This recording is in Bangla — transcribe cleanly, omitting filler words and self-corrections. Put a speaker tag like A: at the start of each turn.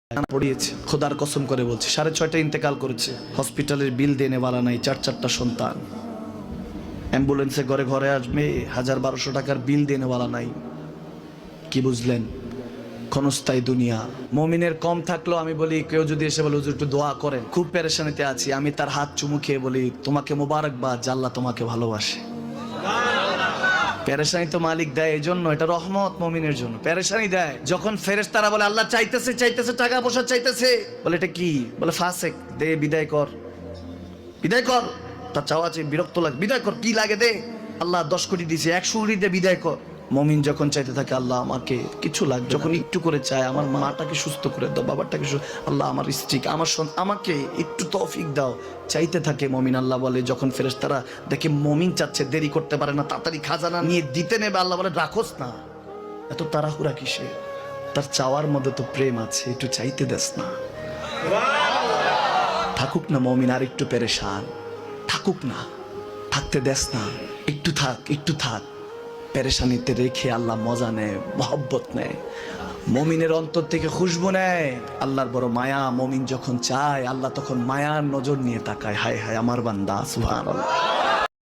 A: পড়িয়েছে, খোদার কসম করে বলছে 6:30 ইন্তেকাল করেছে। হসপিটালের বিল দেনে वाला নাই, 4-4টা সন্তান। অ্যাম্বুলেন্সে ঘরে ঘরে আসবে, 1000-1200 টাকার বিল দেনে वाला নাই। কি বুঝলেন? ক্ষণস্থায়ী দুনিয়া। মুমিনের কম থাকলেও আমি বলি, কেউ যদি এসে বলে হুজুর একটু দোয়া করেন, খুব পেরেশানিতে আছি, আমি তার হাত চুমু খেয়ে বলি তোমাকে মোবারকবাদ, আল্লাহ তোমাকে ভালোবাসে। পেরেশানি তো মালিক দেয়, এই জন্য এটা রহমত মুমিনের জন্য। পেরেশানি দেয় যখন ফেরেশতারা বলে আল্লাহ চাইতেছে চাইতেছে, টাকা পয়সা চাইতেছে, বলে এটা কি? বলে ফাসেক, দে বিদায় কর, বিদায় কর। তার চাওয়া চেয়ে বিরক্ত লাগে, বিদায় কর, কি লাগে দে। আল্লাহ 10 কোটি দিয়েছে, 100 কোটি দিয়ে বিদায় কর। মুমিন যখন চাইতে থাকে আল্লাহ আমাকে কিছু লাগবে, যখন একটু করে চায় আমার মাটাকে সুস্থ করে দাও, বাবাটাকে আল্লাহ আমার স্ত্রীকে, আমার আমাকে একটু তৌফিক দাও, চাইতে থাকে মুমিন। আল্লাহ বলে যখন ফেরেশতারা দেখে মুমিন চাচ্ছে, দেরি করতে পারে না, তাড়াতাড়ি খাজানা নিয়ে দিতে নেবে, আল্লাহ বলে রাখোস না, এত তাড়াহুড়া কিসে? তার চাওয়ার মধ্যে তো প্রেম আছে, একটু চাইতে দেস না। থাকুক না মুমিন আর একটু পেরেশান, থাকুক না, থাকতে দেস না, একটু থাক, একটু থাক। পেরেশানিতে রেখে আল্লাহ মজা নেয়, মহব্বত নেয়, মুমিনের অন্তর থেকে খুশবু নেয়। আল্লাহর বড় মায়া, মুমিন যখন চায় আল্লাহ তখন মায়ার নজর নিয়ে তাকায়, হায় হায় আমার বান্দা, সুবহানাল্লাহ।